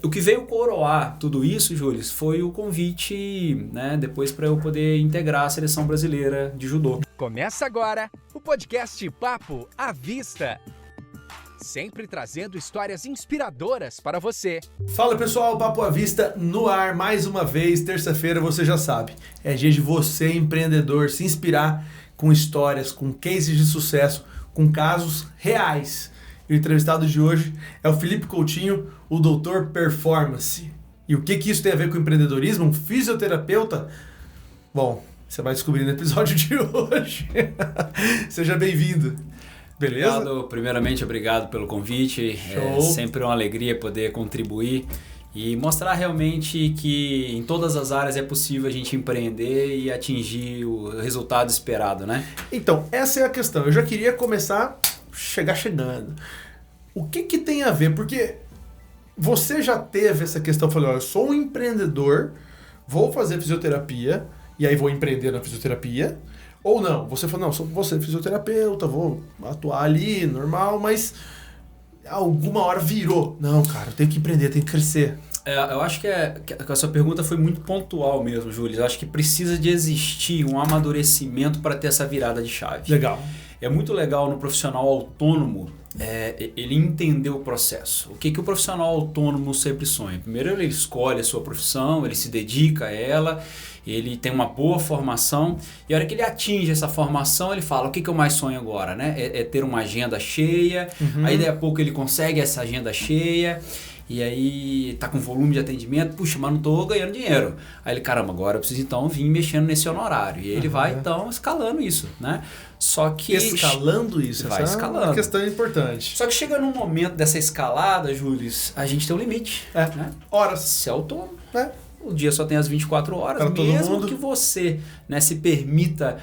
O que veio coroar tudo isso, Júlio, foi o convite, né, depois para eu poder integrar a seleção brasileira de judô. Começa agora o podcast Papo à Vista. Sempre trazendo histórias inspiradoras para você. Fala pessoal, Papo à Vista no ar mais uma vez, terça-feira você já sabe. É dia de você, empreendedor, se inspirar com histórias, com cases de sucesso, com casos reais. E o entrevistado de hoje é o Felipe Coutinho, o Doutor Performance. E o que isso tem a ver com empreendedorismo? Um fisioterapeuta? Bom, você vai descobrir no episódio de hoje. Seja bem-vindo. Beleza? Primeiramente, obrigado pelo convite. Show. É sempre uma alegria poder contribuir e mostrar realmente que em todas as áreas é possível a gente empreender e atingir o resultado esperado, né? Então, essa é a questão. Eu já queria começar chegando. O que tem a ver? Porque você já teve essa questão, falou, eu sou um empreendedor, vou fazer fisioterapia e aí vou empreender na fisioterapia. Ou não, você falou, não, vou ser fisioterapeuta, vou atuar ali, normal, mas alguma hora virou. Não, cara, eu tenho que empreender, tenho que crescer. Eu acho que a sua pergunta foi muito pontual mesmo, Júlio. Eu acho que precisa de existir um amadurecimento para ter essa virada de chave. Legal. É muito legal no profissional autônomo ele entender o processo. O que o profissional autônomo sempre sonha? Primeiro ele escolhe a sua profissão, ele se dedica a ela, ele tem uma boa formação e a hora que ele atinge essa formação ele fala, o que eu mais sonho agora? Né? É ter uma agenda cheia, aí daí a pouco ele consegue essa agenda cheia e aí tá com volume de atendimento, puxa, mas não tô ganhando dinheiro. Aí ele, caramba, agora eu preciso então vir mexendo nesse honorário. E aí ele vai então escalando isso, né? Só que... Escalando isso, vai escalando. É uma questão importante. Só que chega num momento dessa escalada, Júlio, a gente tem um limite. Né? Horas. Se é autônomo, o dia só tem as 24 horas, para mesmo que você, né, se permita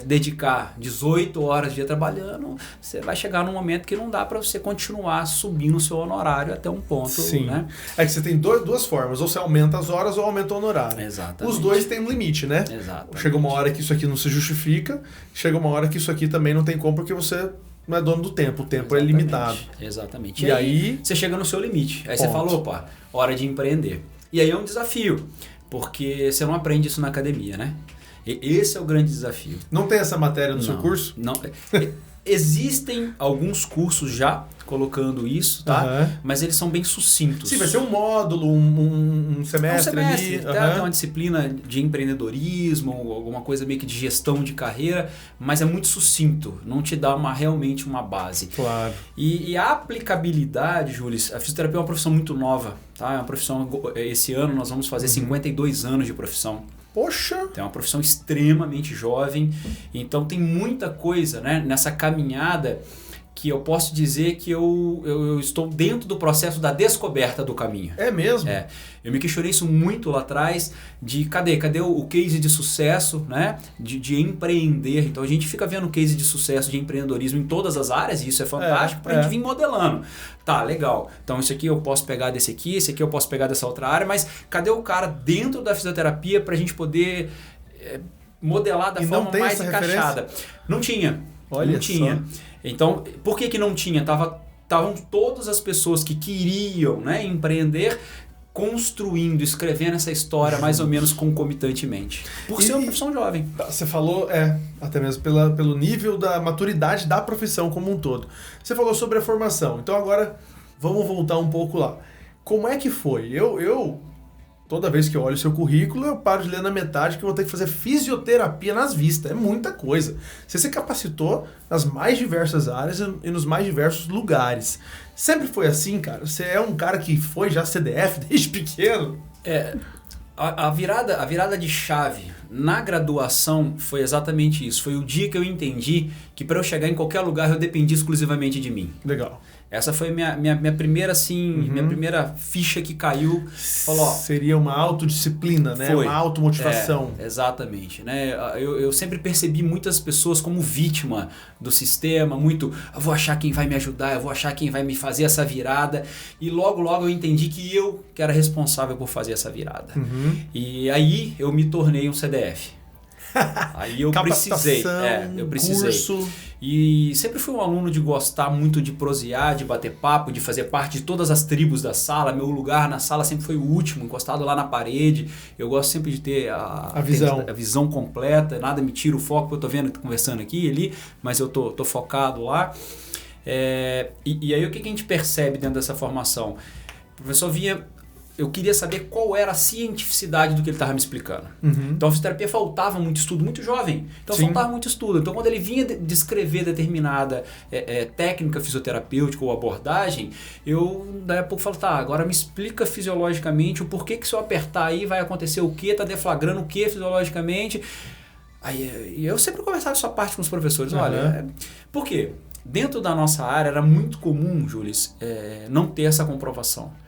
dedicar 18 horas de dia trabalhando, você vai chegar num momento que não dá para você continuar subindo o seu honorário até um ponto. Sim. Né? É que você tem duas formas, ou você aumenta as horas ou aumenta o honorário. Exatamente. Os dois têm um limite, né? Exatamente. Chega uma hora que isso aqui não se justifica, chega uma hora que isso aqui também não tem como porque você não é dono do tempo, o tempo é limitado. Exatamente. E aí você chega no seu limite. Aí você falou, opa, hora de empreender. E aí é um desafio, porque você não aprende isso na academia, né? E esse é o grande desafio. Não tem essa matéria no seu curso? Não. Existem alguns cursos já colocando isso, tá? Mas eles são bem sucintos. Sim, vai ser um módulo, um semestre ali. Tem uma disciplina de empreendedorismo, alguma coisa meio que de gestão de carreira, mas é muito sucinto, não te dá realmente uma base. Claro. E a aplicabilidade, Júlio, a fisioterapia é uma profissão muito nova, tá? É uma profissão, esse ano nós vamos fazer 52 anos de profissão. Poxa! É uma profissão extremamente jovem, então tem muita coisa, né, nessa caminhada que eu posso dizer que eu estou dentro do processo da descoberta do caminho. É mesmo? Eu me questionei isso muito lá atrás, de cadê o case de sucesso, né, de empreender. Então a gente fica vendo case de sucesso de empreendedorismo em todas as áreas e isso é fantástico para a gente vir modelando. Tá, legal. Então isso aqui eu posso pegar desse aqui, esse aqui eu posso pegar dessa outra área, mas cadê o cara dentro da fisioterapia para a gente poder modelar da forma mais encaixada? Referência? Não tinha. Olha não tinha. Só. Então, por que não tinha? Estavam todas as pessoas que queriam, né, empreender construindo, escrevendo essa história mais ou menos concomitantemente. Por ser uma profissão jovem. Você falou, até mesmo pelo nível da maturidade da profissão como um todo. Você falou sobre a formação. Então agora vamos voltar um pouco lá. Como é que foi? Eu toda vez que eu olho o seu currículo, eu paro de ler na metade que eu vou ter que fazer fisioterapia nas vistas. É muita coisa. Você se capacitou nas mais diversas áreas e nos mais diversos lugares. Sempre foi assim, cara? Você é um cara que foi já CDF desde pequeno? A virada de chave na graduação foi exatamente isso. Foi o dia que eu entendi que para eu chegar em qualquer lugar eu dependia exclusivamente de mim. Legal. Essa foi minha primeira, assim, minha primeira ficha que caiu. Falou, seria uma autodisciplina, né? Foi. Uma automotivação. Exatamente. Né? Eu sempre percebi muitas pessoas como vítima do sistema, eu vou achar quem vai me ajudar, eu vou achar quem vai me fazer essa virada. E logo eu entendi que eu que era responsável por fazer essa virada. E aí eu me tornei um CDF. Aí eu precisei. Eu precisei. Curso. E sempre fui um aluno de gostar muito de prosear, de bater papo, de fazer parte de todas as tribos da sala. Meu lugar na sala sempre foi o último, encostado lá na parede. Eu gosto sempre de ter a visão completa, nada me tira o foco, eu tô vendo, conversando aqui e ali, mas eu tô focado lá. E aí o que a gente percebe dentro dessa formação? O professor vinha... Eu queria saber qual era a cientificidade do que ele estava me explicando. Então a fisioterapia faltava muito estudo, muito jovem. Então faltava muito estudo. Então quando ele vinha descrever determinada técnica fisioterapêutica ou abordagem, eu daí a pouco falo, tá, agora me explica fisiologicamente o porquê que se eu apertar aí vai acontecer o quê, tá deflagrando o quê fisiologicamente. Aí eu sempre conversava essa parte com os professores. Olha, por quê? Dentro da nossa área era muito comum, Júlio, não ter essa comprovação.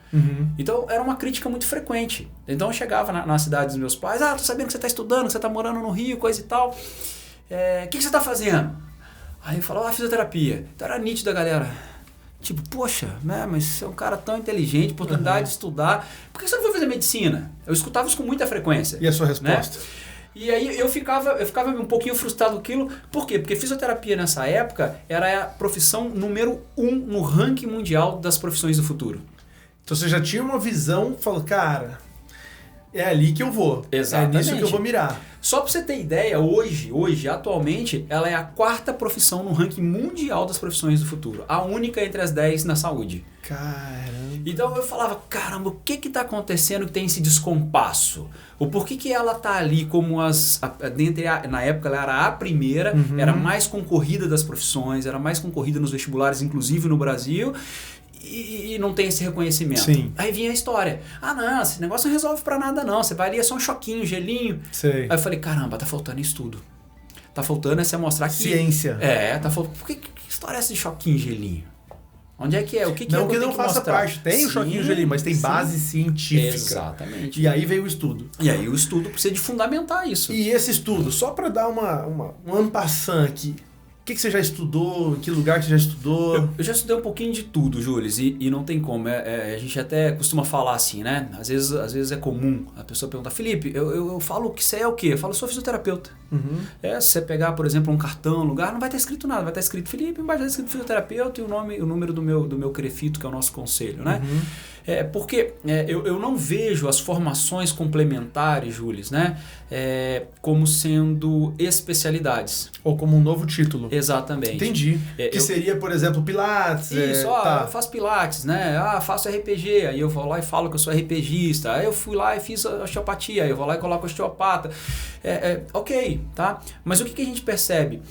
Então era uma crítica muito frequente. Então eu chegava na cidade dos meus pais, tô sabendo que você está estudando, que você está morando no Rio, coisa e tal. O que você está fazendo? Aí eu falava, fisioterapia. Então era nítido da galera. Tipo, poxa, né, mas você é um cara tão inteligente, oportunidade de estudar. Por que você não foi fazer medicina? Eu escutava isso com muita frequência. E a sua resposta? Né? E aí eu ficava um pouquinho frustrado com aquilo. Por quê? Porque fisioterapia nessa época era a profissão número 1 no ranking mundial das profissões do futuro. Então você já tinha uma visão, falou, cara, é ali que eu vou. Exatamente. É nisso que eu vou mirar. Só para você ter ideia, hoje, atualmente, ela é a 4ª profissão no ranking mundial das profissões do futuro. A única entre as 10 na saúde. Caramba. Então eu falava, caramba, o que está acontecendo que tem esse descompasso? O porquê que ela está ali como na época ela era a primeira, era mais concorrida das profissões, era mais concorrida nos vestibulares, inclusive no Brasil, e não tem esse reconhecimento. Sim. Aí vinha a história. Não, esse negócio não resolve pra nada não. Você vai ali, é só um choquinho, gelinho. Sei. Aí eu falei, caramba, tá faltando estudo. Tá faltando você mostrar que... Ciência. Tá faltando... Que história é essa de choquinho, gelinho? Onde é que é? O que não é que não faça mostrar? parte. Tem o choquinho, gelinho, mas tem base científica. Exatamente. E aí veio o estudo. E aí o estudo precisa de fundamentar isso. E esse estudo, só pra dar um en passant aqui, o que você já estudou? Em que lugar você já estudou? Eu já estudei um pouquinho de tudo, Júlio, e não tem como. A gente até costuma falar assim, né? Às vezes é comum a pessoa perguntar, Felipe, eu falo que você é o quê? Eu falo, sou fisioterapeuta. Se você pegar, por exemplo, um cartão, um lugar, não vai estar escrito nada. Vai estar escrito Felipe, embaixo vai estar escrito fisioterapeuta e o número do meu CREFITO, que é o nosso conselho, né? Porque eu não vejo as formações complementares, Júlio, né? Como sendo especialidades. Ou como um novo título. Exatamente. Entendi. Que seria, por exemplo, Pilates. Isso, eu faço Pilates, né? Faço RPG, aí eu vou lá e falo que eu sou RPGista. Aí eu fui lá e fiz osteopatia, aí eu vou lá e coloco osteopata. Ok, tá? Mas o que a gente percebe?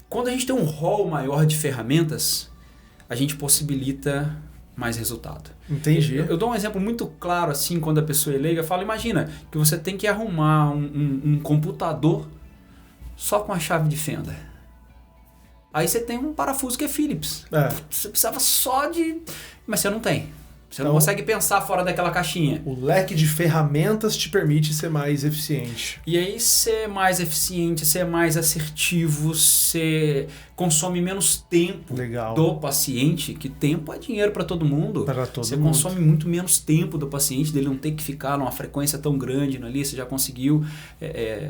Quando a gente tem um rol maior de ferramentas, a gente possibilita mais resultado. Entendi. Eu dou um exemplo muito claro assim, quando a pessoa é leiga, eu falo, imagina que você tem que arrumar um computador só com a chave de fenda. Aí você tem um parafuso que é Phillips. Você precisava só de... Mas você não tem. Você não consegue pensar fora daquela caixinha. O leque de ferramentas te permite ser mais eficiente. E aí ser mais eficiente, ser mais assertivo, você consome menos tempo do paciente, que tempo é dinheiro para todo mundo. Você consome muito menos tempo do paciente, dele não ter que ficar numa frequência tão grande ali, você já conseguiu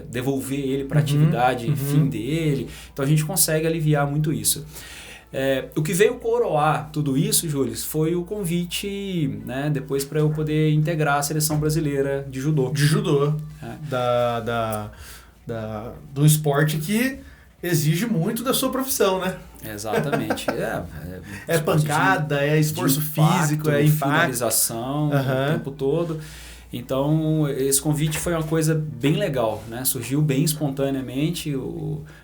devolver ele para a atividade fim dele. Então a gente consegue aliviar muito isso. O que veio coroar tudo isso, Júlio, foi o convite, né, depois para eu poder integrar a seleção brasileira de judô. De judô. Do esporte que exige muito da sua profissão, né? Exatamente. É pancada, é esforço físico, é impacto. Finalização o tempo todo. Então, esse convite foi uma coisa bem legal, né? Surgiu bem espontaneamente.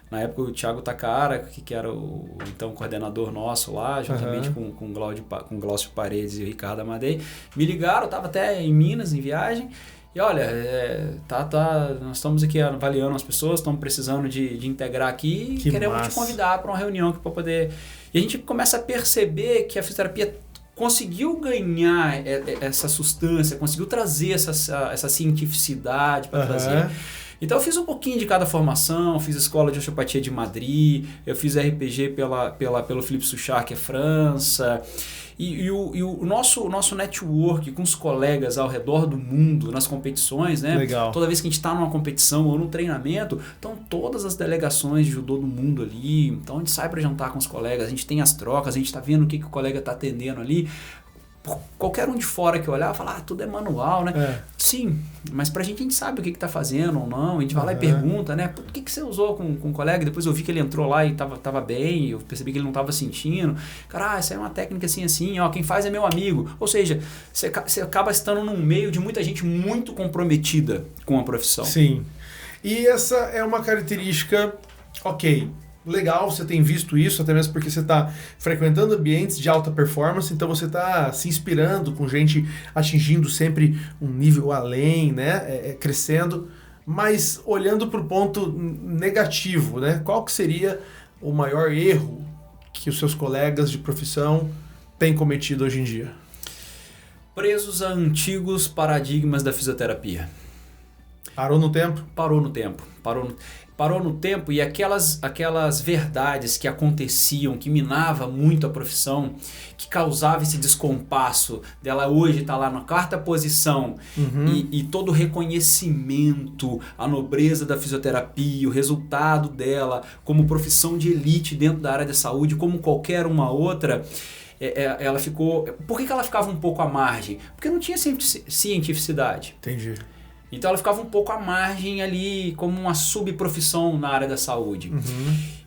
Na época, o Thiago Takara, que era o então coordenador nosso lá, juntamente com o Glaucio Paredes e o Ricardo Amadei, me ligaram, eu estava até em Minas, em viagem, e olha, nós estamos aqui avaliando as pessoas, estamos precisando de integrar aqui e queremos te convidar para uma reunião para poder... E a gente começa a perceber que a fisioterapia conseguiu ganhar essa substância, conseguiu trazer essa cientificidade para trazer. Então eu fiz um pouquinho de cada formação, fiz a escola de osteopatia de Madrid, eu fiz RPG pelo Philippe Souchard, que é França, E o nosso network com os colegas ao redor do mundo, nas competições, né? Legal. Toda vez que a gente está numa competição ou num treinamento, estão todas as delegações de judô do mundo ali. Então a gente sai para jantar com os colegas, a gente tem as trocas, a gente está vendo o que o colega está atendendo ali. Qualquer um de fora que olhar, fala, tudo é manual, né? Sim, mas pra gente sabe o que tá fazendo ou não. A gente vai lá e pergunta, né? Por que você usou com um colega? Depois eu vi que ele entrou lá e tava bem, eu percebi que ele não tava sentindo. Cara, essa é uma técnica assim, ó, quem faz é meu amigo. Ou seja, você acaba estando num meio de muita gente muito comprometida com a profissão. Sim. E essa é uma característica, ok, legal, você tem visto isso, até mesmo porque você está frequentando ambientes de alta performance, então você está se inspirando com gente atingindo sempre um nível além, né, crescendo, mas olhando para o ponto negativo, né, qual que seria o maior erro que os seus colegas de profissão têm cometido hoje em dia? Presos a antigos paradigmas da fisioterapia. Parou no tempo? Parou no tempo. Parou no tempo e aquelas verdades que aconteciam, que minava muito a profissão, que causava esse descompasso dela hoje estar lá na 4ª posição e todo o reconhecimento, a nobreza da fisioterapia, o resultado dela como profissão de elite dentro da área da saúde, como qualquer uma outra, ela ficou... Por que ela ficava um pouco à margem? Porque não tinha cientificidade. Entendi. Então ela ficava um pouco à margem ali, como uma subprofissão na área da saúde.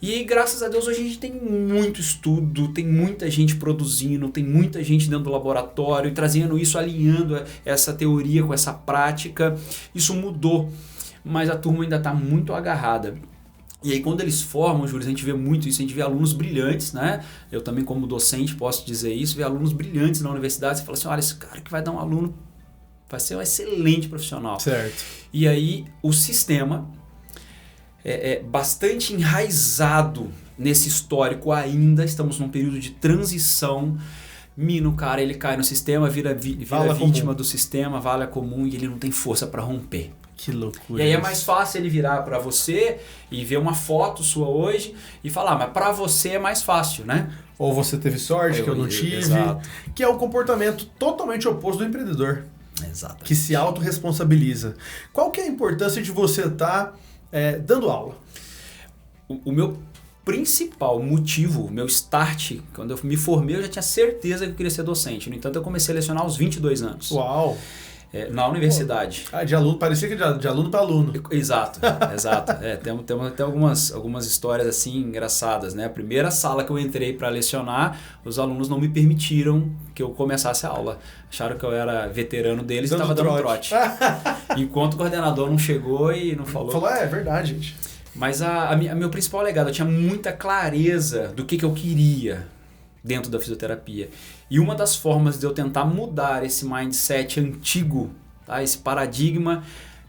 E graças a Deus hoje a gente tem muito estudo, tem muita gente produzindo, tem muita gente dentro do laboratório e trazendo isso, alinhando essa teoria com essa prática. Isso mudou, mas a turma ainda está muito agarrada. E aí quando eles formam, Júlio, a gente vê muito isso, a gente vê alunos brilhantes, né? Eu também como docente posso dizer isso, vê alunos brilhantes na universidade, você fala assim, olha, esse cara que vai dar um aluno vai ser um excelente profissional. Certo. E aí o sistema é bastante enraizado nesse histórico ainda, estamos num período de transição, o cara, ele cai no sistema, vira vítima do sistema, vala comum e ele não tem força para romper. Que loucura. E aí é mais fácil ele virar para você e ver uma foto sua hoje e falar, mas para você é mais fácil, né? Ou você teve sorte que eu não tive. Exato. Que é o comportamento totalmente oposto do empreendedor. Exatamente. Que se autorresponsabiliza. Qual que é a importância de você estar dando aula? O meu principal motivo, meu start, quando eu me formei, eu já tinha certeza que eu queria ser docente. No entanto, eu comecei a lecionar aos 22 anos. Uau! Na universidade. De aluno, parecia que de aluno para aluno. Exato. Temos até algumas histórias assim engraçadas, né? A primeira sala que eu entrei para lecionar, os alunos não me permitiram que eu começasse a aula. Acharam que eu era veterano deles e estava dando trote. Enquanto o coordenador não chegou e não falou. Falou, é verdade, gente. Mas a meu principal legado, eu tinha muita clareza do que eu queria dentro da fisioterapia. E uma das formas de eu tentar mudar esse mindset antigo, tá? Esse paradigma,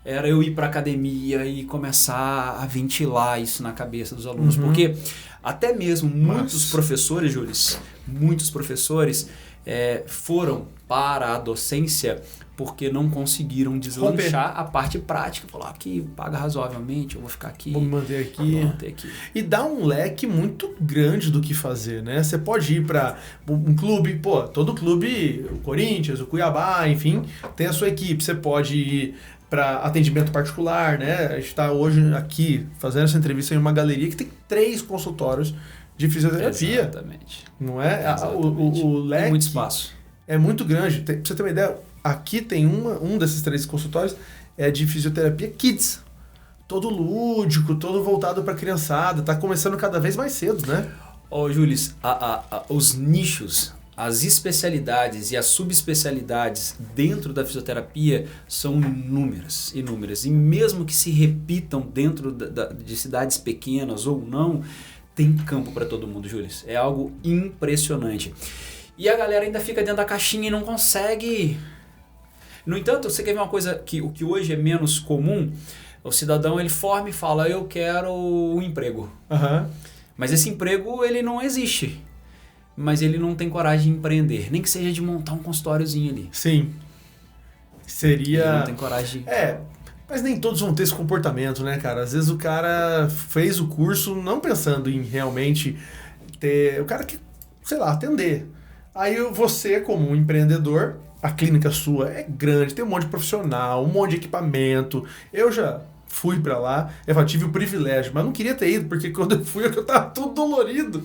era eu ir para a academia e começar a ventilar isso na cabeça dos alunos. Porque até mesmo muitos professores, Júlio, muitos professores foram para a docência porque não conseguiram deslanchar a parte prática. Falar que paga razoavelmente, eu vou ficar aqui. Vou me manter aqui. E dá um leque muito grande do que fazer, né? Você pode ir para um clube, todo clube, o Corinthians, o Cuiabá, enfim, tem a sua equipe. Você pode ir para atendimento particular, né? A gente está hoje aqui fazendo essa entrevista em uma galeria que tem 3 consultórios de fisioterapia. Exatamente. Não é? Exatamente. O leque tem muito espaço. É muito grande. Pra você ter uma ideia, aqui tem um desses 3 consultórios de fisioterapia kids. Todo lúdico, todo voltado para criançada. Tá começando cada vez mais cedo, né? Júlio, os nichos, as especialidades e as subespecialidades dentro da fisioterapia são inúmeras. E mesmo que se repitam dentro de cidades pequenas ou não, tem campo para todo mundo, Júlio. É algo impressionante. E a galera ainda fica dentro da caixinha e não consegue. No entanto, você quer ver uma coisa que hoje é menos comum? O cidadão, ele forma e fala, eu quero um emprego. Mas esse emprego, ele não existe. Mas ele não tem coragem de empreender. Nem que seja de montar um consultóriozinho ali. Sim. Seria... Ele não tem coragem. Mas nem todos vão ter esse comportamento, né, cara? Às vezes o cara fez o curso não pensando em realmente ter... O cara quer, sei lá, atender. Aí você, como um empreendedor, a clínica sua é grande, tem um monte de profissional, um monte de equipamento. Eu já fui pra lá, eu tive o privilégio, mas não queria ter ido, porque quando eu fui eu tava tudo dolorido.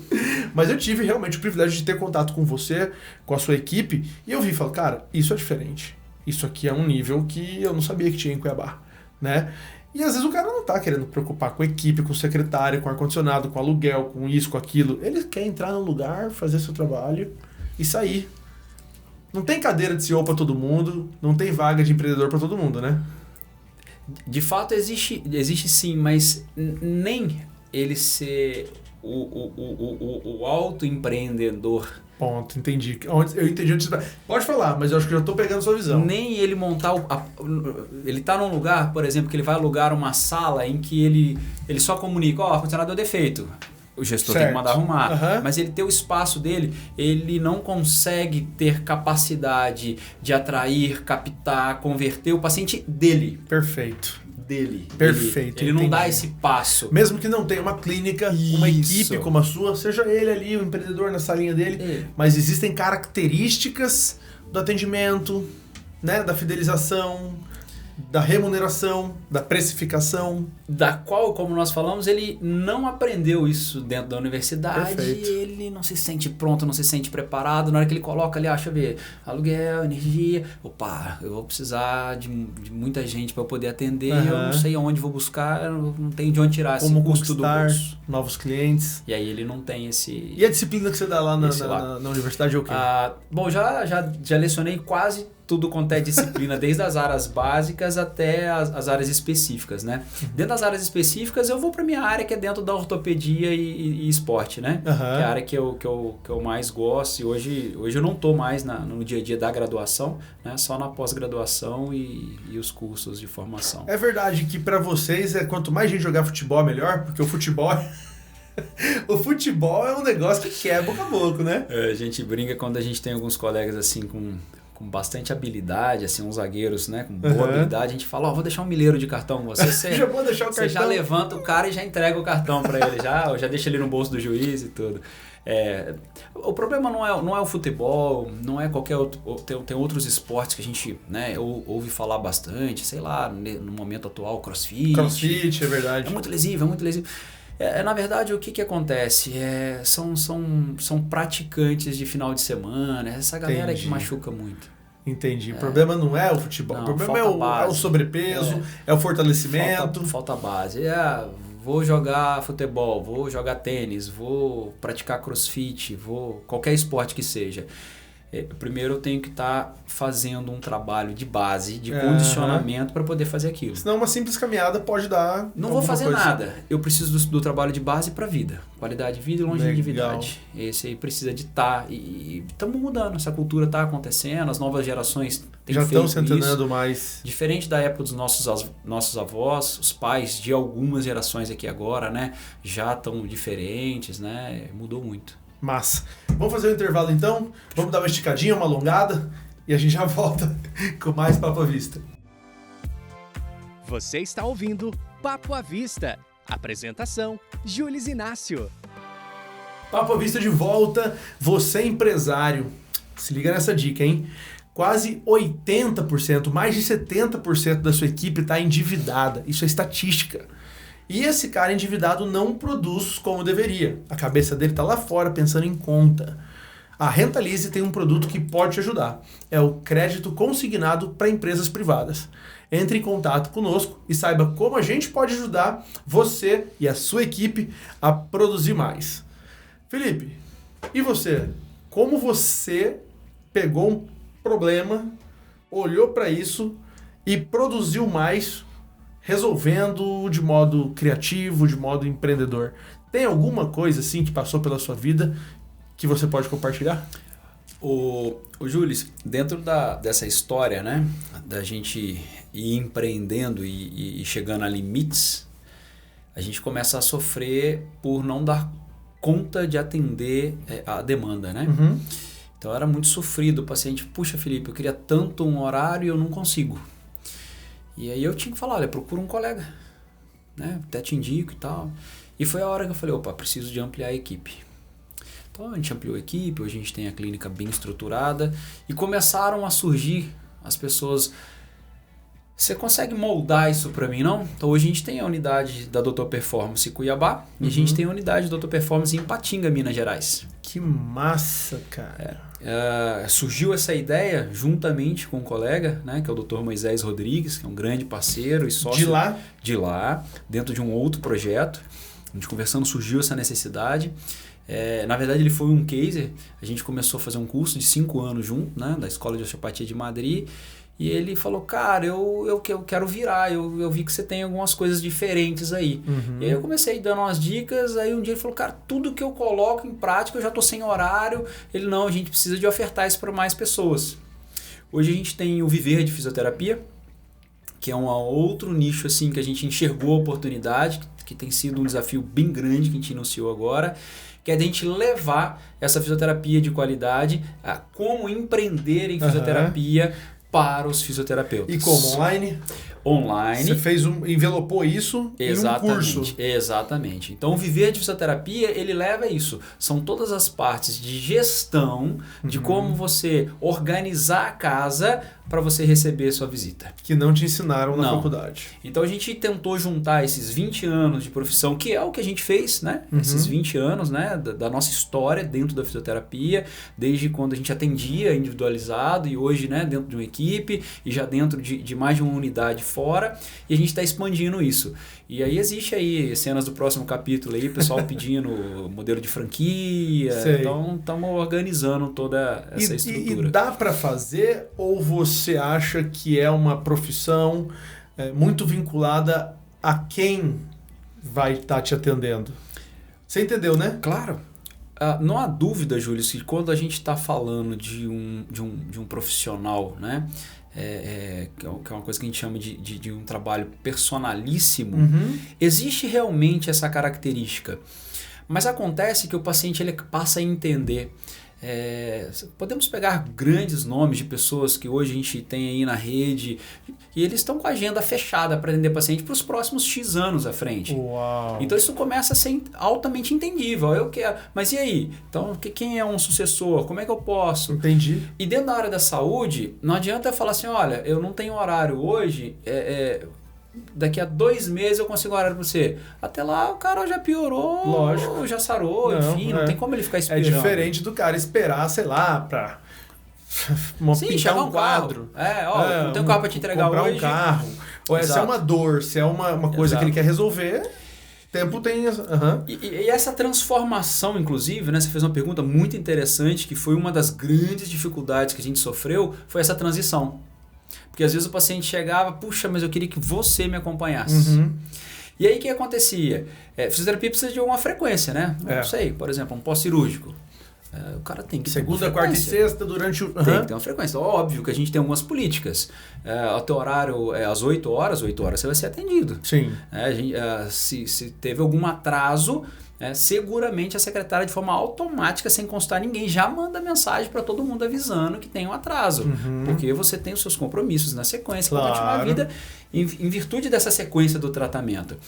Mas eu tive realmente o privilégio de ter contato com você, com a sua equipe, e eu vi e falei, cara, isso é diferente. Isso aqui é um nível que eu não sabia que tinha em Cuiabá, né? E às vezes o cara não tá querendo preocupar com a equipe, com o secretário, com o ar-condicionado, com o aluguel, com isso, com aquilo. Ele quer entrar no lugar, fazer seu trabalho e sair. Não tem cadeira de CEO para todo mundo, não tem vaga de empreendedor para todo mundo, né? De fato existe sim, mas nem ele ser o autoempreendedor. Ponto, entendi. Eu entendi onde você tá. Pode falar, mas eu acho que já tô pegando a sua visão. Nem ele montar ele tá num lugar, por exemplo, que ele vai alugar uma sala em que ele só comunica, ó, o ar-condicionado deu defeito. O gestor tem que mandar arrumar. Uhum. Mas ele tem o espaço dele, ele não consegue ter capacidade de atrair, captar, converter o paciente dele. Perfeito. Dele. Perfeito. Ele não dá esse passo. Mesmo que não tenha uma clínica, uma equipe como a sua, seja ele ali, o empreendedor na salinha dele, mas existem características do atendimento, né, da fidelização, da remuneração, da precificação. Da qual, como nós falamos, ele não aprendeu isso dentro da universidade. Perfeito. Ele não se sente pronto, não se sente preparado. Na hora que ele coloca ali, deixa eu ver, aluguel, energia. Opa, eu vou precisar de muita gente para eu poder atender. Uhum. Eu não sei aonde vou buscar, eu não tenho de onde tirar esse custo do bolso. Novos clientes. E aí ele não tem esse... E a disciplina que você dá lá na universidade é o quê? Bom, já lecionei quase tudo quanto é disciplina, desde as áreas básicas até as áreas específicas, né? Dentro das áreas específicas, eu vou para minha área, que é dentro da ortopedia e esporte, né? Uhum. Que é a área que eu mais gosto. E hoje eu não estou mais no dia a dia da graduação, né? Só na pós-graduação e os cursos de formação. É verdade que para vocês, quanto mais gente jogar futebol, melhor, porque o futebol... O futebol é um negócio que quebra boca a boca, né? A gente brinca quando a gente tem alguns colegas assim com bastante habilidade, assim, uns zagueiros, né, com boa habilidade, a gente fala, vou deixar um milheiro de cartão com você. Já vou deixar o cartão. Você já levanta o cara e já entrega o cartão para ele, já deixa ele no bolso do juiz e tudo. O problema não é o futebol, não é qualquer outro, tem outros esportes que a gente, né, ouve falar bastante, sei lá, no momento atual, crossfit. Crossfit, é verdade. É muito lesivo. Na verdade, o que acontece? São praticantes de final de semana, essa galera que machuca muito. Entendi. O problema não é o futebol, o problema é o sobrepeso, é o fortalecimento. Falta base. Vou jogar futebol, vou jogar tênis, vou praticar crossfit, qualquer esporte que seja. Primeiro eu tenho que estar fazendo um trabalho de base, de condicionamento para poder fazer aquilo. Senão uma simples caminhada pode dar... Não vou fazer nada. Eu preciso do trabalho de base para a vida. Qualidade de vida e longevidade. Esse aí precisa de estar. E estamos mudando. Essa cultura está acontecendo. As novas gerações têm já feito estão se antenando isso. mais. Diferente da época dos nossos avós, os pais de algumas gerações aqui agora, né? Já estão diferentes, né? Mudou muito. Massa. Vamos fazer um intervalo então? Vamos dar uma esticadinha, uma alongada e a gente já volta com mais Papo à Vista. Você está ouvindo Papo à Vista. Apresentação, Júlio Inácio. Papo à Vista de volta. Você empresário. Se liga nessa dica, hein? Quase 80%, mais de 70% da sua equipe está endividada. Isso é estatística. E esse cara endividado não produz como deveria. A cabeça dele está lá fora pensando em conta. A Rentalize tem um produto que pode te ajudar. É o crédito consignado para empresas privadas. Entre em contato conosco e saiba como a gente pode ajudar você e a sua equipe a produzir mais. Felipe, e você? Como você pegou um problema, olhou para isso e produziu mais, resolvendo de modo criativo, de modo empreendedor? Tem alguma coisa assim que passou pela sua vida que você pode compartilhar? O Júlio, dentro dessa história, né, da gente ir empreendendo e chegando a limites, a gente começa a sofrer por não dar conta de atender a demanda, né? Uhum. Então era muito sofrido. O paciente, puxa, Felipe, eu queria tanto um horário e eu não consigo. E aí eu tinha que falar, olha, procura um colega, né? Até te indico e tal. E foi a hora que eu falei, opa, preciso de ampliar a equipe. Então a gente ampliou a equipe, hoje a gente tem a clínica bem estruturada e começaram a surgir as pessoas. Você consegue moldar isso para mim, não? Então hoje a gente tem a unidade da Dr. Performance em Cuiabá e a gente tem a unidade da Dr. Performance em Ipatinga, Minas Gerais. Que massa, cara. Surgiu essa ideia juntamente com um colega, né, que é o Dr. Moisés Rodrigues, que é um grande parceiro e sócio de lá, dentro de um outro projeto. A gente conversando, surgiu essa necessidade. Na verdade, ele foi um case. A gente começou a fazer um curso de 5 anos junto, né, da Escola de Osteopatia de Madrid. E ele falou, cara, eu quero virar, eu vi que você tem algumas coisas diferentes aí. E aí eu comecei dando umas dicas, aí um dia ele falou, cara, tudo que eu coloco em prática eu já estou sem horário. Ele, não, a gente precisa de ofertar isso para mais pessoas. Hoje a gente tem o Viver de Fisioterapia, que é um outro nicho assim que a gente enxergou a oportunidade, que tem sido um desafio bem grande que a gente iniciou agora, que é de a gente levar essa fisioterapia de qualidade a como empreender em fisioterapia para os fisioterapeutas. E como? Online? Online. Você envelopou isso em um curso. Exatamente. Então, o Viver de Fisioterapia, ele leva isso. São todas as partes de gestão, de como você organizar a casa para você receber sua visita. Que não te ensinaram na faculdade. Então, a gente tentou juntar esses 20 anos de profissão, que é o que a gente fez, né? Esses 20 anos, né? Da nossa história dentro da fisioterapia, desde quando a gente atendia individualizado e hoje, né? Dentro de uma equipe e já dentro de mais de uma unidade fora, e a gente está expandindo isso. E aí existe aí cenas do próximo capítulo aí, o pessoal pedindo modelo de franquia. Sei. Então estamos organizando toda essa estrutura. E dá para fazer, ou você acha que é uma profissão muito vinculada a quem vai estar te atendendo? Você entendeu, né? Claro. Não há dúvida, Júlio, que quando a gente está falando de um profissional, né, que é uma coisa que a gente chama de um trabalho personalíssimo, existe realmente essa característica. Mas acontece que o paciente ele passa a entender. Podemos pegar grandes nomes de pessoas que hoje a gente tem aí na rede e eles estão com a agenda fechada para atender paciente para os próximos X anos à frente. Uau. Então isso começa a ser altamente entendível. Eu quero, mas e aí? Então quem é um sucessor? Como é que eu posso? Entendi. E dentro da área da saúde, não adianta eu falar assim, olha, eu não tenho horário hoje, daqui a 2 meses eu consigo horário para você. Até lá o cara já piorou, lógico, já sarou, enfim, não tem como ele ficar esperando. É diferente do cara esperar, sei lá, para pintar um quadro. Não tem um carro para te entregar comprar hoje. Um carro. Ou se é uma dor, se é uma coisa que ele quer resolver, tempo tem... E essa transformação, inclusive, né, você fez uma pergunta muito interessante, que foi uma das grandes dificuldades que a gente sofreu, foi essa transição. Porque às vezes o paciente chegava, puxa, mas eu queria que você me acompanhasse. E aí o que acontecia? Fisioterapia precisa de uma frequência, né? Não sei, por exemplo, um pós-cirúrgico. O cara tem que segunda, quarta e sexta durante o... Tem que ter uma frequência. Óbvio que a gente tem algumas políticas. O teu horário é às 8 horas você vai ser atendido. Sim. Se teve algum atraso, seguramente a secretária, de forma automática, sem constar ninguém, já manda mensagem para todo mundo avisando que tem um atraso. Porque você tem os seus compromissos na sequência, para continuar a vida em virtude dessa sequência do tratamento.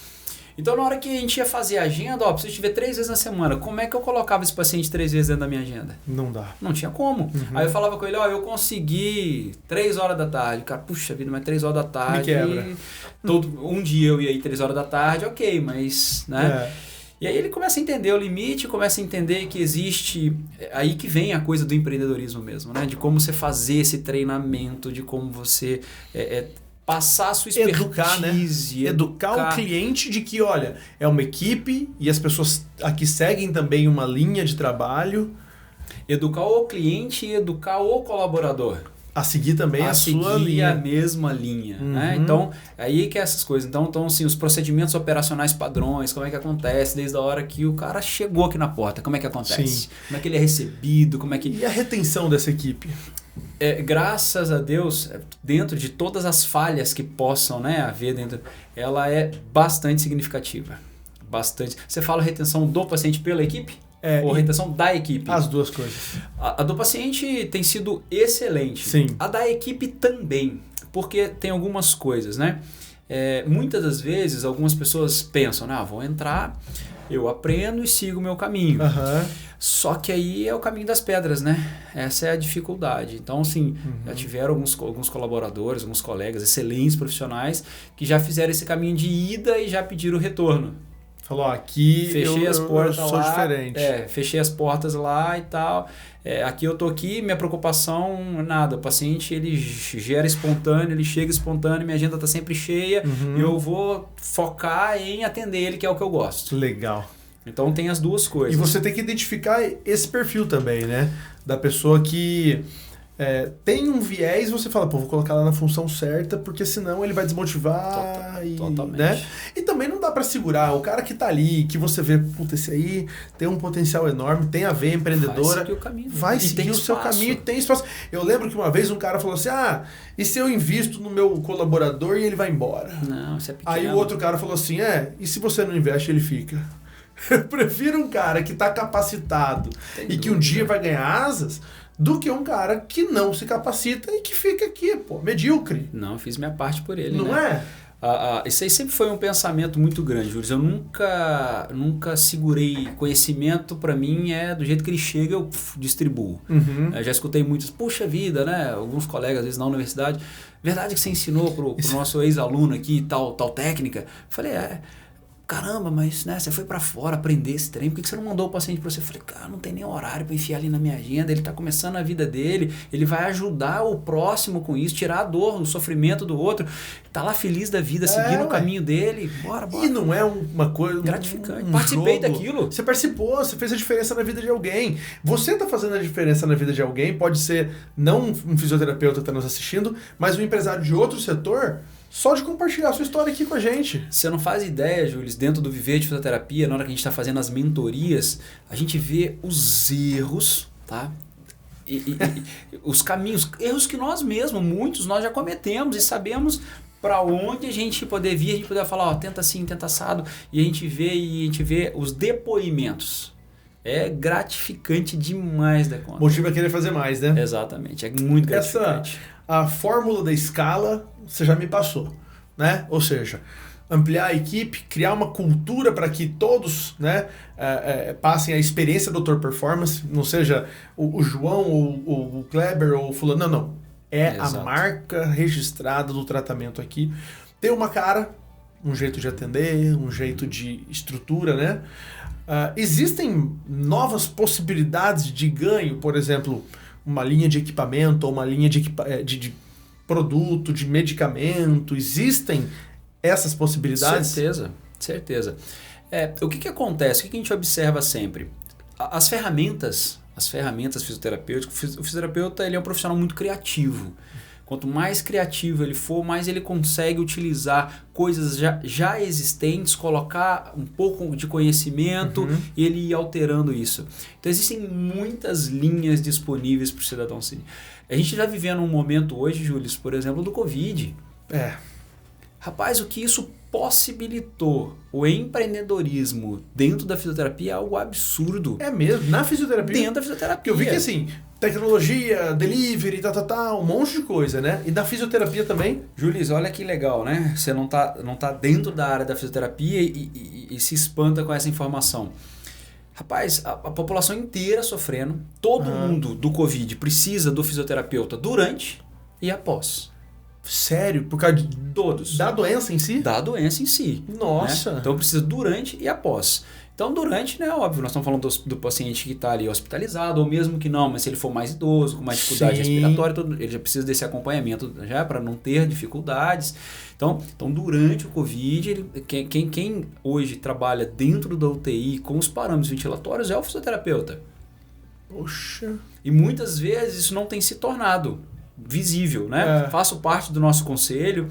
Então, na hora que a gente ia fazer a agenda, preciso te ver 3 vezes na semana. Como é que eu colocava esse paciente 3 vezes dentro da minha agenda? Não dá. Não tinha como. Aí eu falava com ele, eu consegui 3 horas da tarde. Cara, puxa vida, mas 3 horas da tarde... Me quebra. Um dia eu ia ir 3 horas da tarde, ok, mas... né? E aí ele começa a entender o limite, começa a entender que existe... Aí que vem a coisa do empreendedorismo mesmo, né? De como você fazer esse treinamento, de como você... passar a sua expertise. Educar o cliente de que, olha, é uma equipe e as pessoas aqui seguem também uma linha de trabalho. Educar o cliente e educar o colaborador. A seguir também a sua linha. A mesma linha. Né? Então, aí que é essas coisas. Então, assim, os procedimentos operacionais padrões, como é que acontece desde a hora que o cara chegou aqui na porta, como é que acontece? Sim. Como é que ele é recebido, como é que... E a retenção dessa equipe? Graças a Deus, dentro de todas as falhas que possam haver dentro, ela é bastante significativa. Bastante. Você fala retenção do paciente pela equipe? Ou retenção da equipe? As duas coisas. A do paciente tem sido excelente. Sim. A da equipe também, porque tem algumas coisas, né? Muitas das vezes, algumas pessoas pensam, vou entrar Eu aprendo e sigo o meu caminho. Aham. Só que aí é o caminho das pedras, né? Essa é a dificuldade. Então, assim, já tiveram alguns colaboradores, alguns colegas, excelentes profissionais, que já fizeram esse caminho de ida e já pediram retorno. Falou, aqui Fechei as portas eu sou lá, diferente. fechei as portas lá e tal. Aqui eu tô aqui, minha preocupação, nada. O paciente, ele gera espontâneo, ele chega espontâneo, minha agenda tá sempre cheia. Eu vou focar em atender ele, que é o que eu gosto. Legal. Então tem as duas coisas. E você tem que identificar esse perfil também, né? Da pessoa que tem um viés, você fala, pô, vou colocar lá na função certa, porque senão ele vai desmotivar. Totalmente. Né? E também não dá pra segurar. O cara que tá ali, que você vê, puta, esse aí tem um potencial enorme, tem a veia empreendedora. Vai seguir o seu caminho, tem espaço. Eu lembro que uma vez um cara falou assim, e se eu invisto no meu colaborador e ele vai embora? Não, isso é pequeno. Aí o outro cara falou assim, e se você não investe, ele fica. Eu prefiro um cara que está capacitado e que um dia vai ganhar asas do que um cara que não se capacita e que fica aqui, medíocre. Não, fiz minha parte por ele, não né? Isso aí sempre foi um pensamento muito grande, Júlio. Eu nunca segurei conhecimento. Para mim do jeito que ele chega, eu distribuo. Eu já escutei muitos, puxa vida, né? Alguns colegas, às vezes na universidade, verdade que você ensinou pro nosso ex-aluno aqui tal técnica? Falei, caramba, mas né, você foi pra fora aprender esse trem, por que você não mandou o paciente pra você? Eu falei, cara, não tem nem horário pra enfiar ali na minha agenda, ele tá começando a vida dele, ele vai ajudar o próximo com isso, tirar a dor, o sofrimento do outro, tá lá feliz da vida, seguindo o caminho dele, bora. E não é uma coisa... gratificante. Participei jogo. Daquilo. Você participou, você fez a diferença na vida de alguém. Você tá fazendo a diferença na vida de alguém, pode ser não um fisioterapeuta que tá nos assistindo, mas um empresário de outro setor... Só de compartilhar a sua história aqui com a gente. Você não faz ideia, Júlio, dentro do Viver de Fisioterapia, na hora que a gente está fazendo as mentorias, a gente vê os erros, tá? E os caminhos, erros que muitos nós já cometemos e sabemos para onde a gente poder vir, a gente poder falar, tenta assim, tenta assado, e a gente vê os depoimentos. É gratificante demais da conta. Motivo a querer fazer mais, né? Exatamente, é muito gratificante. A fórmula da escala, você já me passou, né? Ou seja, ampliar a equipe, criar uma cultura para que todos, né, passem a experiência Dr. Performance, não seja o João ou o Kleber ou o fulano, não. Exato. A marca registrada do tratamento aqui. Tem uma cara, um jeito de atender, um jeito de estrutura, né? Existem novas possibilidades de ganho, por exemplo, uma linha de equipamento ou uma linha de produto, de medicamento. Existem essas possibilidades? Certeza. O que acontece? O que a gente observa sempre? As ferramentas fisioterapêuticas, o fisioterapeuta ele é um profissional muito criativo. Quanto mais criativo ele for, mais ele consegue utilizar coisas já existentes, colocar um pouco de conhecimento e ele ir alterando isso. Então existem muitas linhas disponíveis para o cidadão civil. A gente já vivendo um momento hoje, Júlio, por exemplo, do Covid. Rapaz, o que isso possibilitou? O empreendedorismo dentro da fisioterapia é algo absurdo. É mesmo? Na fisioterapia? Dentro da fisioterapia. Porque eu vi que assim, tecnologia, delivery, um monte de coisa, né? E na fisioterapia também. Julis, olha que legal, né? Você não tá dentro da área da fisioterapia e se espanta com essa informação. Rapaz, a população inteira sofrendo, todo mundo do Covid precisa do fisioterapeuta durante e após. Sério? Por causa de todos. Da doença em si? Da doença em si. Nossa! Né? Então precisa durante e após. Então durante, né, óbvio, nós estamos falando do paciente que está ali hospitalizado, ou mesmo que não, mas se ele for mais idoso, com mais dificuldade respiratória, ele já precisa desse acompanhamento já para não ter dificuldades. Então durante o Covid, quem hoje trabalha dentro da UTI com os parâmetros ventilatórios é o fisioterapeuta. Poxa! E muitas vezes isso não tem se tornado visível, né? Faço parte do nosso conselho,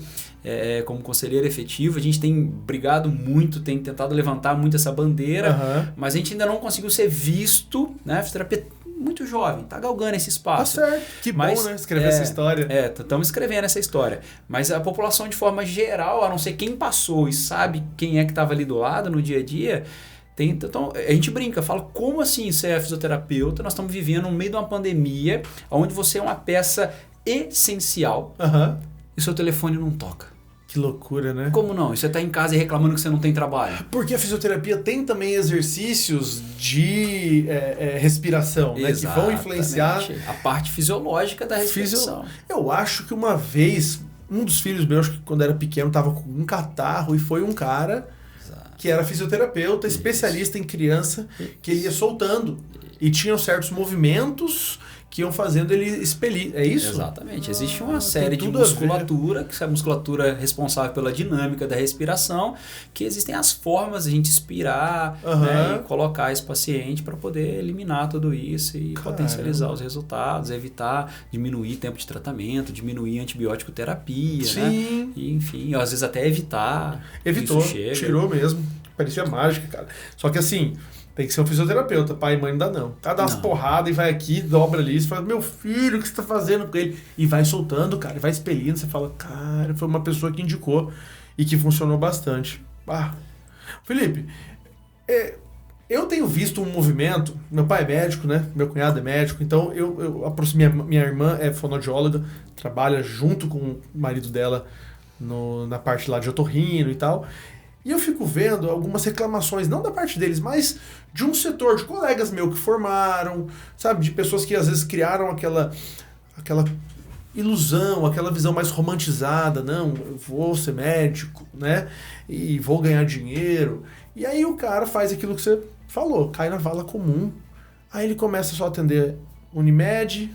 como conselheiro efetivo, a gente tem brigado muito, tem tentado levantar muito essa bandeira, mas a gente ainda não conseguiu ser visto, né? Fisioterapia muito jovem, tá galgando esse espaço. Tá certo, que bom, né? Escrever essa história. Estamos escrevendo essa história, mas a população de forma geral, a não ser quem passou e sabe quem é que estava ali do lado no dia a dia, então, a gente brinca, fala, como assim você é fisioterapeuta? Nós estamos vivendo no meio de uma pandemia, onde você é uma peça essencial e seu telefone não toca. Que loucura, né? Como não? E você tá em casa e reclamando que você não tem trabalho? Porque a fisioterapia tem também exercícios de respiração, né? Que vão influenciar a parte fisiológica da respiração. Eu acho que uma vez, um dos filhos meus, que quando era pequeno, tava com um catarro e foi um cara que era fisioterapeuta, especialista em criança, que ele ia soltando. E tinham certos movimentos que iam fazendo ele expelir. É isso? Exatamente. Existe uma série de musculatura, que é a musculatura responsável pela dinâmica da respiração, que existem as formas de a gente inspirar, né, e colocar esse paciente para poder eliminar tudo isso e potencializar os resultados, evitar, diminuir tempo de tratamento, diminuir antibiótico terapia, né? E, enfim, às vezes até evitar. Evitou, tirou mesmo. Parecia mágica, cara. Só que assim, tem que ser um fisioterapeuta, pai e mãe não dá não. O cara dá umas porradas e vai aqui, dobra ali, você fala, meu filho, o que você tá fazendo com ele? E vai soltando, cara, e vai expelindo, você fala, cara, foi uma pessoa que indicou e que funcionou bastante. Felipe, eu tenho visto um movimento, meu pai é médico, né? Meu cunhado é médico, então eu aproximei, minha irmã é fonoaudióloga, trabalha junto com o marido dela na parte lá de otorrino e tal. E eu fico vendo algumas reclamações, não da parte deles, mas de um setor de colegas meus que formaram, sabe? De pessoas que às vezes criaram aquela ilusão, aquela visão mais romantizada. Não, eu vou ser médico, né? E vou ganhar dinheiro. E aí o cara faz aquilo que você falou, cai na vala comum. Aí ele começa só a atender Unimed,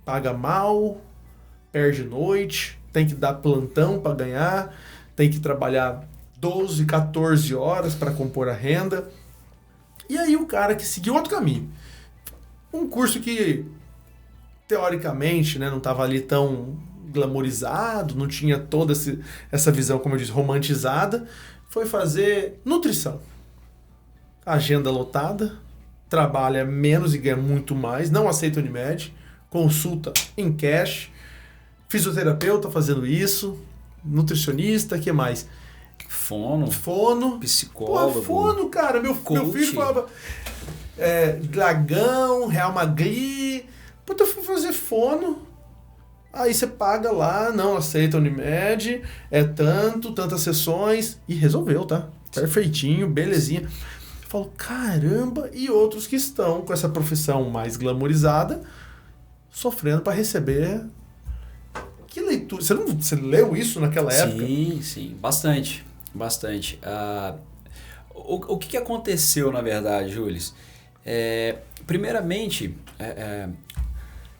paga mal, perde noite, tem que dar plantão para ganhar, tem que trabalhar 12, 14 horas para compor a renda. E aí o cara que seguiu outro caminho. Um curso que, teoricamente, né, não estava ali tão glamourizado, não tinha toda essa visão, como eu disse, romantizada, foi fazer nutrição. Agenda lotada, trabalha menos e ganha muito mais, não aceita Unimed, consulta em cash, fisioterapeuta fazendo isso, nutricionista, o que mais? Fono. Psicólogo. Fono, cara. Meu filho falava Dragão, Real Magri. Puta, eu fui fazer fono. Aí você paga lá, não aceita Unimed, tantas sessões. E resolveu, tá? Perfeitinho, belezinha. Eu falo, caramba. E outros que estão com essa profissão mais glamourizada, sofrendo para receber. Que leitura. Você leu isso naquela época? Sim, bastante. O que aconteceu, na verdade, Júlio? Primeiramente,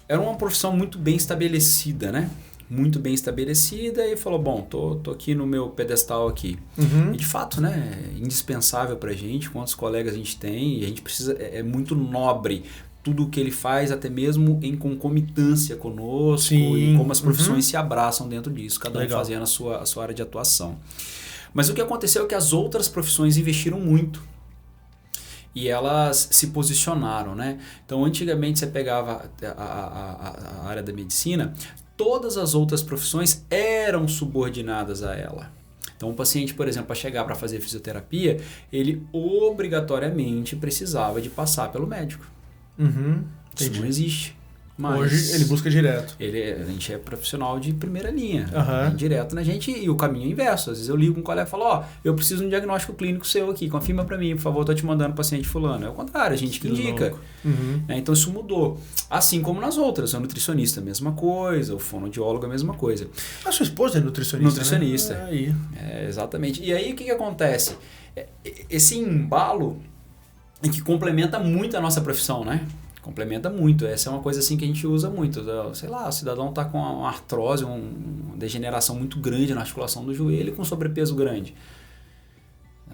era uma profissão muito bem estabelecida, né? Muito bem estabelecida e falou, bom, tô aqui no meu pedestal aqui. E de fato, né? É indispensável pra gente, quantos colegas a gente tem, e a gente precisa, é muito nobre tudo o que ele faz, até mesmo em concomitância conosco, e como as profissões se abraçam dentro disso, cada um fazendo a sua área de atuação. Mas o que aconteceu é que as outras profissões investiram muito e elas se posicionaram, né? Então, antigamente você pegava a área da medicina, todas as outras profissões eram subordinadas a ela. Então, o paciente, por exemplo, para chegar para fazer fisioterapia, ele obrigatoriamente precisava de passar pelo médico. Isso não existe. Mas hoje ele busca direto. A gente é profissional de primeira linha. Vem direto na gente e o caminho é inverso. Às vezes eu ligo um colega e falo, eu preciso de um diagnóstico clínico seu aqui, confirma para mim, por favor, tô te mandando o paciente fulano. É o contrário, a gente que indica. Então isso mudou. Assim como nas outras, o nutricionista a mesma coisa, o fonoaudiólogo a mesma coisa. A sua esposa é nutricionista, né? Aí. Exatamente. E aí o que acontece? Esse embalo que complementa muito a nossa profissão, né? Complementa muito. Essa é uma coisa assim que a gente usa muito. Sei lá, o cidadão está com uma artrose, uma degeneração muito grande na articulação do joelho e com sobrepeso grande.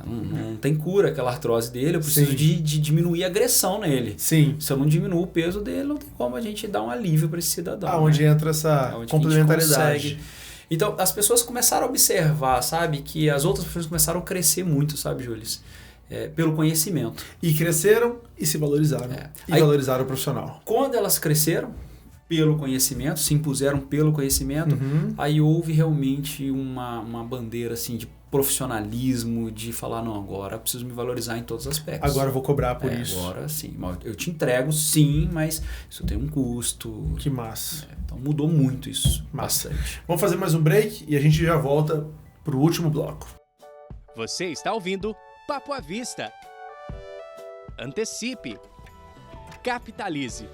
Não tem cura aquela artrose dele, eu preciso de diminuir a agressão nele. Sim. Se eu não diminuo o peso dele, não tem como a gente dar um alívio para esse cidadão. Onde entra essa complementaridade. Então, as pessoas começaram a observar, sabe, que as outras pessoas começaram a crescer muito, sabe, Júlio? Pelo conhecimento. E cresceram e se valorizaram. E aí, valorizaram o profissional. Quando elas cresceram, pelo conhecimento, se impuseram pelo conhecimento, aí houve realmente uma bandeira assim de profissionalismo, de falar, não, agora eu preciso me valorizar em todos os aspectos. Agora eu vou cobrar por isso. Agora sim, eu te entrego sim, mas isso tem um custo. Que massa. Então mudou muito isso, Massa. bastante. Vamos fazer mais um break e a gente já volta pro último bloco. Você está ouvindo Papo à Vista. Antecipe. Capitalize.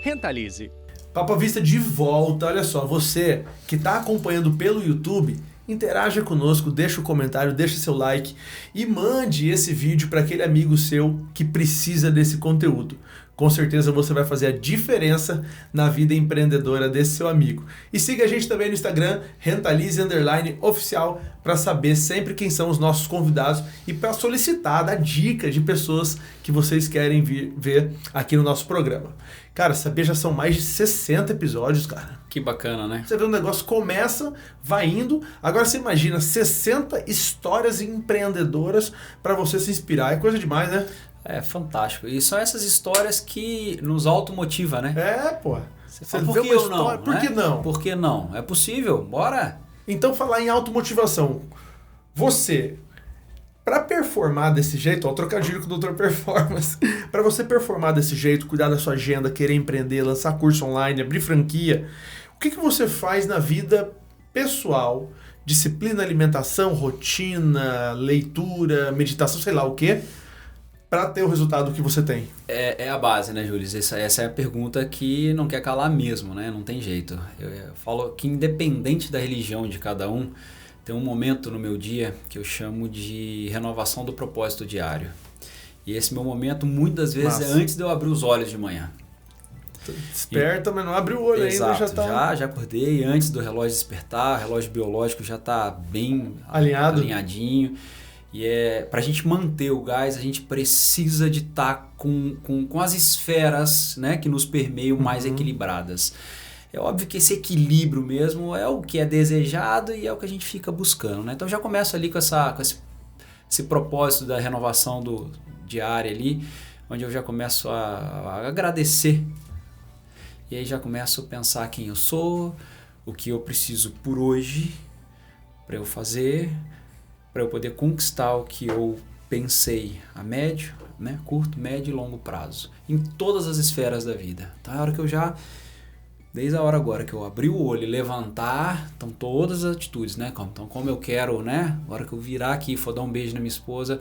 Rentalize. Papo à Vista de volta. Olha só, você que está acompanhando pelo YouTube, interaja conosco, deixa o comentário, deixa seu like e mande esse vídeo para aquele amigo seu que precisa desse conteúdo. Com certeza você vai fazer a diferença na vida empreendedora desse seu amigo. E siga a gente também no Instagram, Rentalize_oficial, para saber sempre quem são os nossos convidados e para solicitar, dar dicas de pessoas que vocês querem ver aqui no nosso programa. Cara, sabia, já são mais de 60 episódios, cara. Que bacana, né? Você vê, o negócio começa, vai indo. Agora você imagina 60 histórias empreendedoras para você se inspirar. É coisa demais, né? É fantástico. E são essas histórias que nos automotiva, né? É, pô. Você fala, por que eu não? Por que não? Por que não? É possível, bora! Então, falar em automotivação. Você, para performar desse jeito, ó, trocadilho com o Dr. Performance, para você performar desse jeito, cuidar da sua agenda, querer empreender, lançar curso online, abrir franquia, o que você faz na vida pessoal? Disciplina, alimentação, rotina, leitura, meditação, sei lá o quê, para ter o resultado que você tem? É a base, né, Júlio? Essa é a pergunta que não quer calar mesmo, né? Não tem jeito. Eu falo que independente da religião de cada um, tem um momento no meu dia que eu chamo de renovação do propósito diário. E esse meu momento, muitas vezes, é antes de eu abrir os olhos de manhã. Desperta, mas não abre o olho ainda, já tá... Já acordei antes do relógio despertar, o relógio biológico já está bem alinhadinho. E para a gente manter o gás, a gente precisa de estar com as esferas, né, que nos permeiam mais equilibradas. É óbvio que esse equilíbrio mesmo é o que é desejado e é o que a gente fica buscando, né? Então já começo ali com esse propósito da renovação diária ali, onde eu já começo a agradecer. E aí já começo a pensar quem eu sou, o que eu preciso por hoje para eu fazer, para eu poder conquistar o que eu pensei a médio, né, curto, médio e longo prazo, em todas as esferas da vida. Então, a hora que eu desde a hora agora que eu abri o olho e levantar, estão todas as atitudes, né? Então, como eu quero, né? A hora que eu virar aqui e for dar um beijo na minha esposa,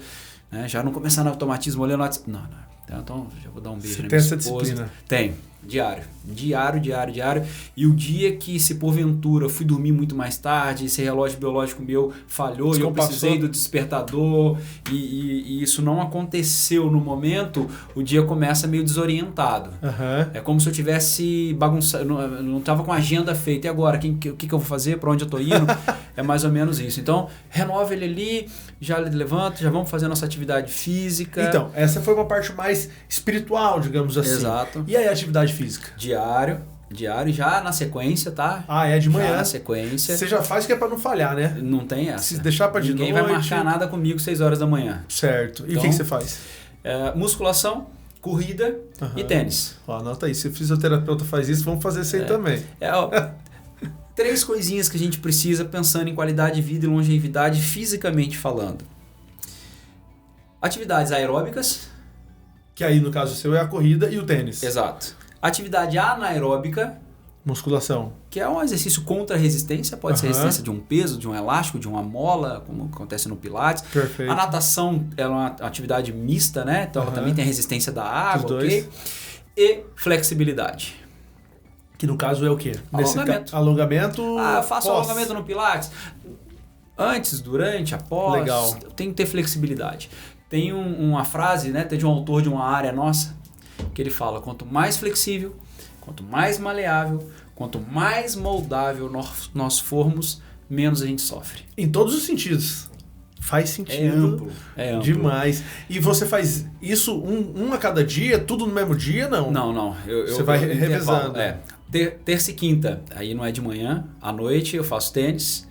né? Já não começar no automatismo olhando... Não. Então, já vou dar um beijo na minha esposa. Você tem essa disciplina? Tem. Diário. E o dia que, se porventura, eu fui dormir muito mais tarde, esse relógio biológico meu falhou e eu precisei do despertador e isso não aconteceu no momento, o dia começa meio desorientado. É como se eu tivesse bagunçado, não estava com a agenda feita. E agora? O que eu vou fazer? Para onde eu estou indo? É mais ou menos isso. Então, renova ele ali, já levanta, já vamos fazer a nossa atividade física. Então, essa foi uma parte mais espiritual, digamos assim. Exato. E aí a atividade física? Diário, já na sequência, tá? É de manhã. Já na sequência. Você já faz que é pra não falhar, né? Não tem essa. Se deixar pra de noite... Ninguém vai marcar nada comigo 6 horas da manhã. Certo. E então, o que você faz? Musculação, corrida e tênis. Anota aí. Se o fisioterapeuta faz isso, vamos fazer isso aí também. 3 coisinhas que a gente precisa pensando em qualidade de vida e longevidade fisicamente falando. Atividades aeróbicas. Que aí, no caso seu, é a corrida e o tênis. Exato. Atividade anaeróbica. Musculação. Que é um exercício contra resistência. Pode ser resistência de um peso, de um elástico, de uma mola, como acontece no Pilates. Perfeito. A natação é uma atividade mista, né? Então ela também tem a resistência da água, ok? E flexibilidade. Que no caso é o quê? Alongamento. Alongamento. Eu faço alongamento no Pilates. Antes, durante, após. Legal. Tem que ter flexibilidade. Tem uma frase, né, de um autor de uma área nossa, que ele fala: quanto mais flexível, quanto mais maleável, quanto mais moldável nós formos, menos a gente sofre. Em todos os sentidos. Faz sentido. É amplo. Demais. E você faz isso um a cada dia, tudo no mesmo dia, não? Não. Você vai revezando. Terça e quinta, aí não é de manhã, à noite eu faço tênis.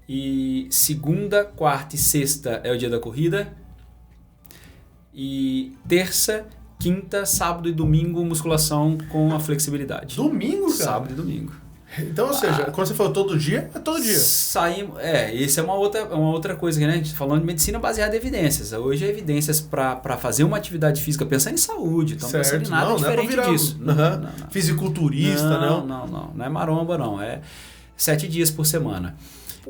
E segunda, quarta e sexta é o dia da corrida. E terça, quinta, sábado e domingo, musculação com a flexibilidade. Domingo, cara? Sábado e domingo. Então, ou seja, quando você falou todo dia, é todo dia. Saímos, isso é uma outra coisa, né? A gente tá falando de medicina baseada em evidências. Hoje, evidências para fazer uma atividade física, pensando em saúde, então certo. Pensando em nada não, diferente não é disso. Não. Fisiculturista, não. Não é maromba, não. É 7 dias por semana.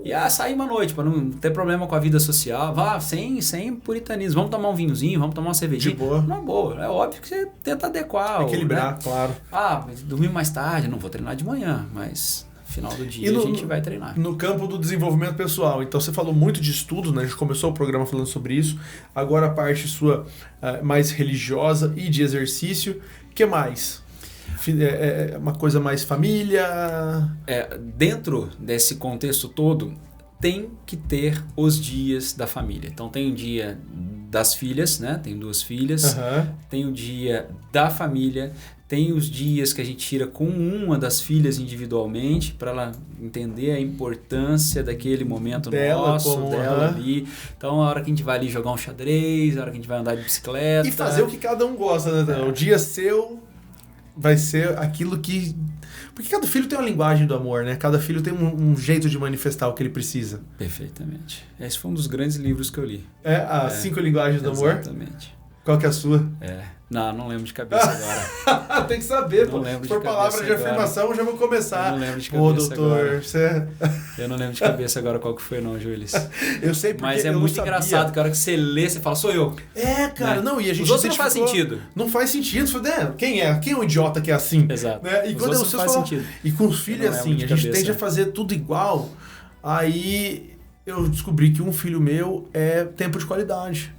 E saímos à noite, para não ter problema com a vida social. Vá, sem puritanismo. Vamos tomar um vinhozinho, vamos tomar uma cervejinha. De boa. Não, boa. É óbvio que você tenta adequar. Equilibrar, né? claro. Dormir mais tarde. Não vou treinar de manhã, mas no final do dia a gente vai treinar. No campo do desenvolvimento pessoal. Então, você falou muito de estudos, né? A gente começou o programa falando sobre isso. Agora a parte sua mais religiosa e de exercício. O que mais? Uma coisa mais família? Dentro desse contexto todo, tem que ter os dias da família. Então tem o dia das filhas, né? Tenho 2 filhas. Tem o dia da família. Tem os dias que a gente tira com uma das filhas individualmente para ela entender a importância daquele momento dela ali. Então a hora que a gente vai ali jogar um xadrez, a hora que a gente vai andar de bicicleta. E fazer o que cada um gosta, né? O dia seu vai ser aquilo que... Porque cada filho tem uma linguagem do amor, né? Cada filho tem um jeito de manifestar o que ele precisa. Perfeitamente. Esse foi um dos grandes livros que eu li. As 5 linguagens do amor? Exatamente. Qual que é a sua? Não lembro de cabeça agora. Tem que saber, pô. Não lembro Se for palavra de afirmação, eu já vou começar. Eu não lembro de cabeça doutor, agora. Eu não lembro de cabeça agora qual que foi não, Júlio. Eu sei porque Mas é eu muito não engraçado que a hora que você lê, você fala, sou eu. Cara, né? não, e a gente Os outros não faz sentido. Não faz sentido. Você fala, Quem é o idiota que é assim? Exato. Né? E Os quando outros não faz sentido. E com os filhos assim, a gente tende a fazer tudo igual. Aí eu descobri que um filho meu é tempo de qualidade.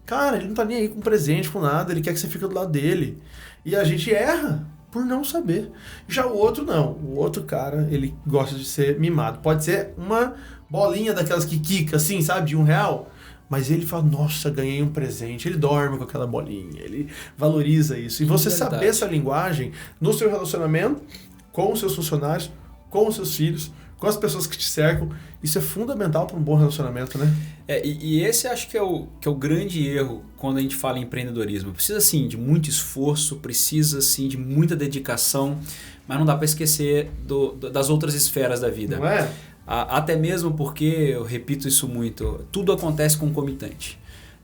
Cara, ele não tá nem aí com presente, com nada, ele quer que você fique do lado dele. E a gente erra por não saber. Já o outro não. O outro cara, ele gosta de ser mimado. Pode ser uma bolinha daquelas que quica, assim, sabe, de R$1. Mas ele fala, nossa, ganhei um presente. Ele dorme com aquela bolinha, ele valoriza isso. E você saber essa linguagem no seu relacionamento, com os seus funcionários, com os seus filhos, com as pessoas que te cercam, isso é fundamental para um bom relacionamento, né? E esse acho que é o grande erro quando a gente fala em empreendedorismo. Precisa, sim, de muito esforço, precisa, sim, de muita dedicação, mas não dá para esquecer das outras esferas da vida. Não é? Até mesmo porque, eu repito isso muito, tudo acontece concomitante.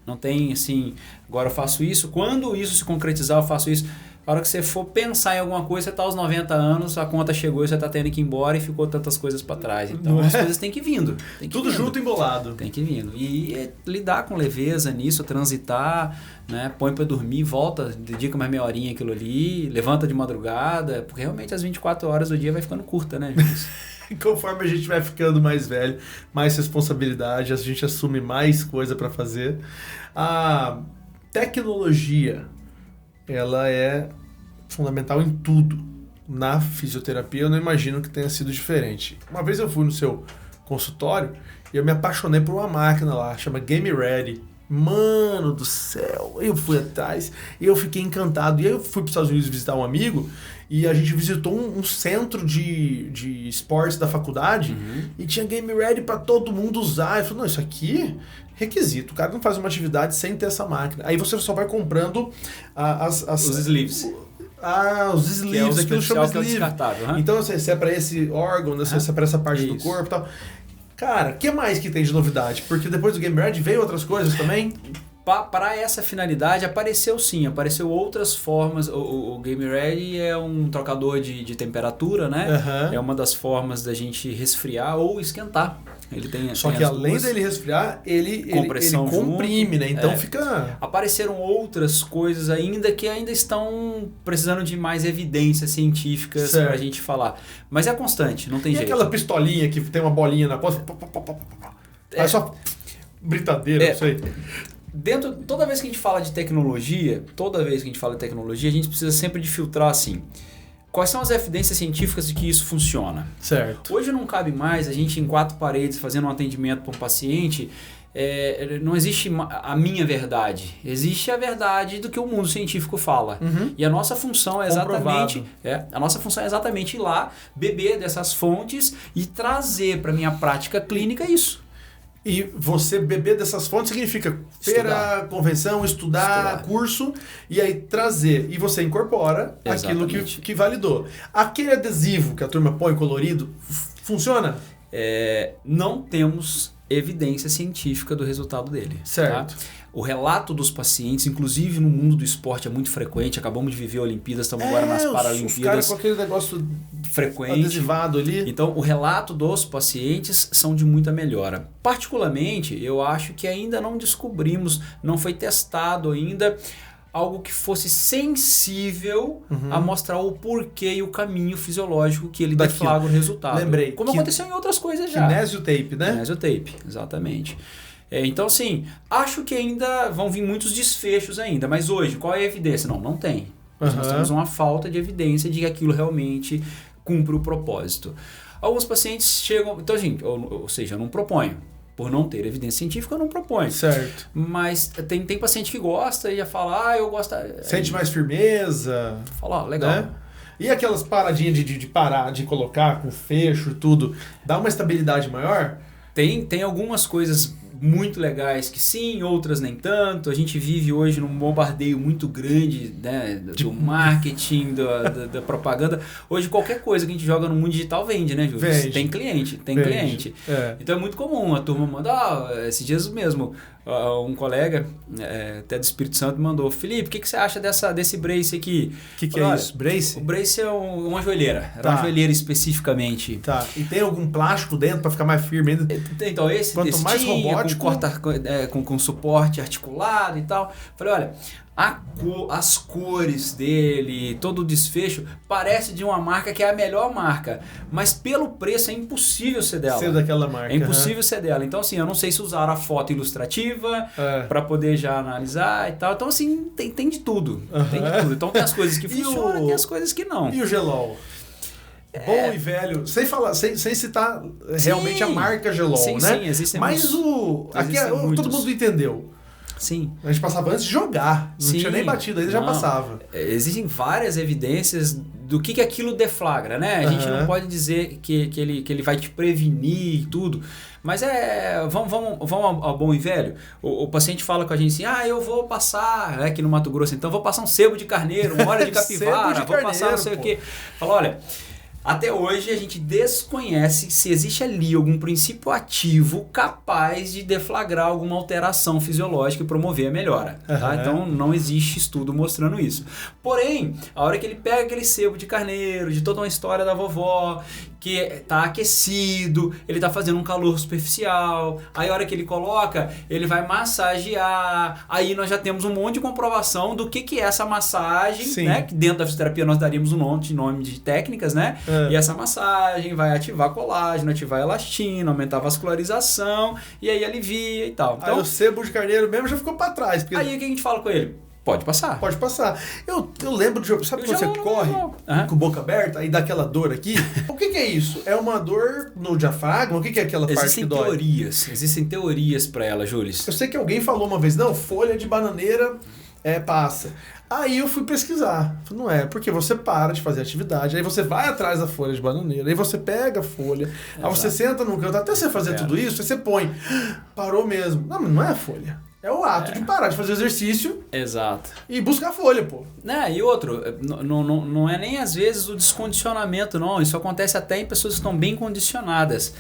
Não tem assim, agora eu faço isso, quando isso se concretizar eu faço isso. A hora que você for pensar em alguma coisa, você está aos 90 anos, a conta chegou e você está tendo que ir embora e ficou tantas coisas para trás. Então as coisas têm que ir vindo. Tudo junto embolado. Tem que ir vindo. E lidar com leveza nisso, transitar, né? Põe para dormir, volta, dedica mais meia horinha aquilo ali, levanta de madrugada, porque realmente as 24 horas do dia vai ficando curta, né, gente? Conforme a gente vai ficando mais velho, mais responsabilidade, a gente assume mais coisa para fazer. A tecnologia, ela é fundamental em tudo. Na fisioterapia, eu não imagino que tenha sido diferente. Uma vez eu fui no seu consultório e eu me apaixonei por uma máquina lá, chama Game Ready. Mano do céu, eu fui atrás e eu fiquei encantado. E aí eu fui para os Estados Unidos visitar um amigo e a gente visitou um centro de esportes da faculdade e tinha Game Ready para todo mundo usar. Eu falei, não, isso aqui é requisito. O cara não faz uma atividade sem ter essa máquina. Aí você só vai comprando os sleeves. Os sleeves, aquilo chama sleeve. Então, se é para esse órgão, se é para essa parte do corpo e tal. Cara, o que mais que tem de novidade? Porque depois do Game Ready veio outras coisas também? Para essa finalidade apareceu outras formas. O Game Ready é um trocador de temperatura, né? É uma das formas da gente resfriar ou esquentar. Ele tem, só que além dele resfriar, ele comprime, né? Então fica... Apareceram outras coisas que ainda estão precisando de mais evidências científicas pra gente falar. Mas é constante, não tem jeito. E aquela pistolinha que tem uma bolinha na ponta? É só britadeira, não sei. Toda vez que a gente fala de tecnologia, a gente precisa sempre de filtrar assim. Quais são as evidências científicas de que isso funciona? Certo. Hoje não cabe mais a gente em 4 paredes fazendo um atendimento para um paciente. Não existe a minha verdade. Existe a verdade do que o mundo científico fala. E a nossa função é exatamente ir lá, beber dessas fontes e trazer para a minha prática clínica isso. E você beber dessas fontes significa feira, convenção, estudar, curso, e aí trazer. E você incorpora aquilo que validou. Aquele adesivo que a turma põe colorido, funciona? Não temos evidência científica do resultado dele. Certo. Tá? O relato dos pacientes, inclusive no mundo do esporte, é muito frequente. Acabamos de viver Olimpíadas, estamos agora nas Paralimpíadas. Os caras com aquele negócio frequente, adesivado ali. Então, o relato dos pacientes são de muita melhora. Particularmente, eu acho que ainda não descobrimos, não foi testado ainda algo que fosse sensível a mostrar o porquê e o caminho fisiológico que ele deflagra o resultado. Lembrei. Como aconteceu em outras coisas já. Kinesiotape, né? Kinesiotape, exatamente. Então, assim, acho que ainda vão vir muitos desfechos ainda, mas hoje, qual é a evidência? Não tem. Nós temos uma falta de evidência de que aquilo realmente cumpre o propósito. Alguns pacientes chegam... Então, gente, ou seja, eu não proponho. Por não ter evidência científica, eu não proponho. Certo. Mas tem paciente que gosta e já fala, eu gosto... Sente mais firmeza. Fala, legal. Né? E aquelas paradinhas de parar, de colocar com fecho e tudo, dá uma estabilidade maior? Tem algumas coisas muito legais que sim, outras nem tanto. A gente vive hoje num bombardeio muito grande, né, do marketing, da propaganda. Hoje qualquer coisa que a gente joga no mundo digital vende, né, Júlio? Vende. Tem cliente. Então é muito comum a turma manda, esses dias mesmo, um colega até do Espírito Santo mandou, Felipe, o que você acha desse brace aqui? O que é isso? Brace? O brace é uma joelheira. Era uma joelheira especificamente. Tá. E tem algum plástico dentro para ficar mais firme ainda? Então quanto mais robótico, com suporte articulado e tal. Falei, olha, as cores dele, todo o desfecho parece de uma marca que é a melhor marca, mas pelo preço é impossível ser dela. Ser daquela marca. É impossível ser dela. Então, assim, eu não sei se usaram a foto ilustrativa para poder já analisar e tal. Então, assim, tem de tudo. Tem de tudo. Então, tem as coisas que funcionam e tem as coisas que não. E o Gelol? Bom e velho, sem citar realmente a marca Gelol, né? Sim, existem. Mas aqui todo mundo entendeu. Sim. A gente passava antes de jogar, não tinha nem batido, ainda já passava. Existem várias evidências do que aquilo deflagra, né? A gente não pode dizer que ele vai te prevenir e tudo, mas vamos ao bom e velho. O paciente fala com a gente assim, eu vou passar, aqui no Mato Grosso, então vou passar um sebo de carneiro, um óleo de capivara, vou passar não sei o quê. Fala, olha... Até hoje a gente desconhece se existe ali algum princípio ativo capaz de deflagrar alguma alteração fisiológica e promover a melhora. Tá? Então não existe estudo mostrando isso. Porém, a hora que ele pega aquele sebo de carneiro, de toda uma história da vovó, que está aquecido, ele está fazendo um calor superficial, aí a hora que ele coloca, ele vai massagear, aí nós já temos um monte de comprovação do que é essa massagem, né? Que dentro da fisioterapia nós daríamos um nome de técnicas, né? E essa massagem vai ativar colágeno, ativar elastina, aumentar a vascularização, e aí alivia e tal. Então, aí o sebo de carneiro mesmo já ficou para trás. Porque... Aí o que a gente fala com ele? Pode passar. Pode passar. Eu lembro de... Sabe quando você corre com boca aberta, aí dá aquela dor aqui? O que é isso? É uma dor no diafragma? O que é aquela parte que dói? Existem teorias para ela, Júlio. Eu sei que alguém falou uma vez, não, folha de bananeira passa. Aí eu fui pesquisar. Não é, porque você para de fazer atividade, aí você vai atrás da folha de bananeira, aí você pega a folha, aí você senta num canto, até você fazer tudo isso, aí você põe. Parou mesmo. Não, mas não é a folha. É o ato de parar de fazer exercício. Exato. E buscar folha, pô. E outro, não é nem às vezes o descondicionamento, não. Isso acontece até em pessoas que estão bem condicionadas.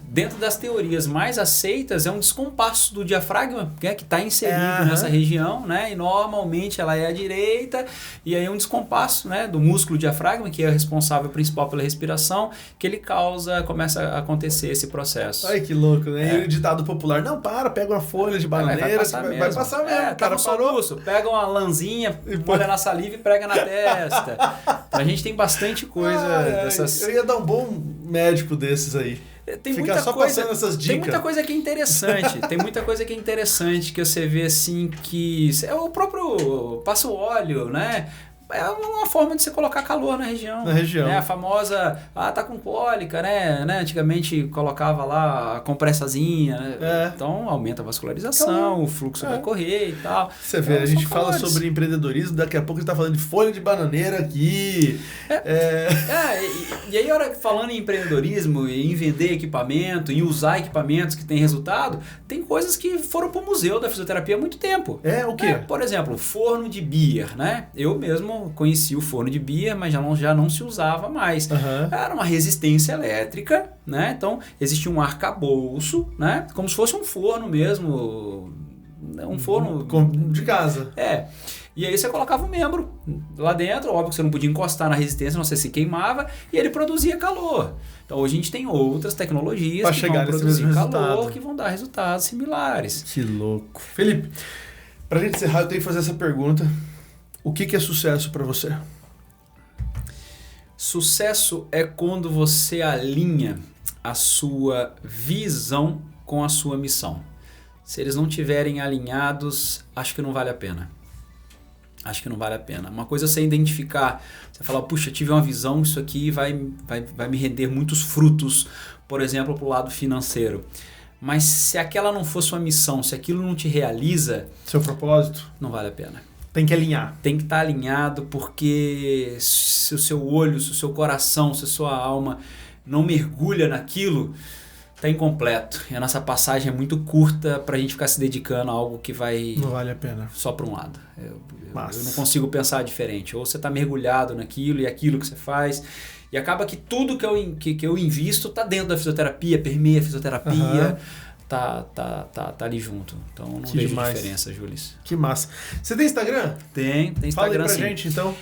Dentro das teorias mais aceitas, é um descompasso do diafragma, que está inserido nessa região, né? E normalmente ela é à direita, e aí um descompasso, né, do músculo diafragma, que é responsável principal pela respiração, que ele começa a acontecer esse processo. Ai, que louco, né? E o ditado popular, não, pega uma folha de bananeira, vai passar mesmo. O cara parou. Pega uma lãzinha, molha na saliva e prega na testa. Então a gente tem bastante coisa dessas... Eu ia dar um bom médico desses aí. Tem Ficar muita só coisa, passando essas dicas. Tem muita coisa que é interessante. Tem muita coisa que é interessante que você vê assim que... É o próprio passa o óleo, né? É uma forma de você colocar calor na região. Na região. Né? A famosa, tá com cólica, né? Antigamente colocava lá a compressazinha, né? Então aumenta a vascularização, o fluxo vai correr e tal. Você vê, a gente fala sobre empreendedorismo, daqui a pouco a gente tá falando de folha de bananeira aqui. E aí, falando em empreendedorismo, em vender equipamento, em usar equipamentos que têm resultado, tem coisas que foram pro museu da fisioterapia há muito tempo. O quê? Por exemplo, forno de Beer, né? Eu mesmo conheci o forno de Beer, mas já não se usava mais. Era uma resistência elétrica, né? Então, existia um arcabouço, né? Como se fosse um forno mesmo, um forno... de casa. E aí você colocava um membro lá dentro, óbvio que você não podia encostar na resistência, não sei se queimava, e ele produzia calor. Então hoje a gente tem outras tecnologias pra que vão produzir calor, resultado. que vão dar resultados similares. Que louco. Felipe, pra gente encerrar, eu tenho que fazer essa pergunta. O que é sucesso para você? Sucesso é quando você alinha a sua visão com a sua missão. Se eles não estiverem alinhados, acho que não vale a pena. Acho que não vale a pena. Uma coisa é você identificar, você falar, puxa, tive uma visão, isso aqui vai me render muitos frutos, por exemplo, para o lado financeiro. Mas se aquela não for sua missão, se aquilo não te realiza... Seu propósito? Não vale a pena. Tem que alinhar. Tem que estar alinhado, porque se o seu olho, se o seu coração, se a sua alma não mergulha naquilo, está incompleto. E a nossa passagem é muito curta para a gente ficar se dedicando a algo que vai... Não vale a pena. Só para um lado. Eu não consigo pensar diferente. Ou você está mergulhado naquilo e aquilo que você faz. E acaba que tudo que eu invisto está dentro da fisioterapia, permeia a fisioterapia. Tá ali junto. Então não vejo diferença, Júlio. Que massa. Você tem Instagram? Tem Instagram. Fala aí pra sim. gente, então.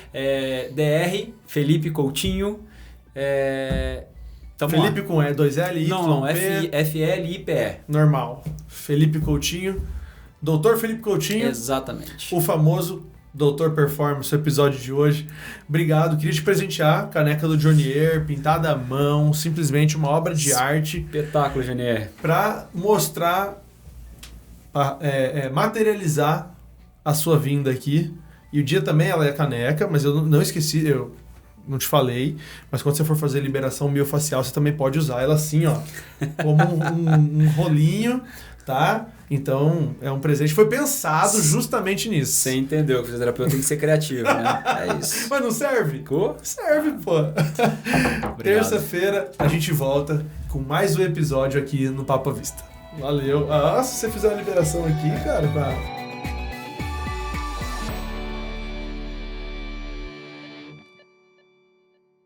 DR Felipe Coutinho. Felipe com dois L, Y, não, P. FLIPE. Normal. Felipe Coutinho. Doutor Felipe Coutinho. Exatamente. O famoso Doutor Performance, o episódio de hoje. Obrigado. Queria te presentear. Caneca do Jonier, pintada à mão. Simplesmente uma obra de arte. Espetáculo, Jonier. Para mostrar, materializar a sua vinda aqui. E o dia também ela é caneca, mas eu não esqueci, eu não te falei. Mas quando você for fazer liberação miofacial, você também pode usar ela assim, ó. Como um rolinho, tá? Então, é um presente. Foi pensado justamente nisso. Você entendeu que o fisioterapeuta tem que ser criativo, né? É isso. Mas não serve? Ficou? Serve, pô. Terça-feira, a gente volta com mais um episódio aqui no Papo à Vista. Valeu. Se você fizer uma liberação aqui, cara...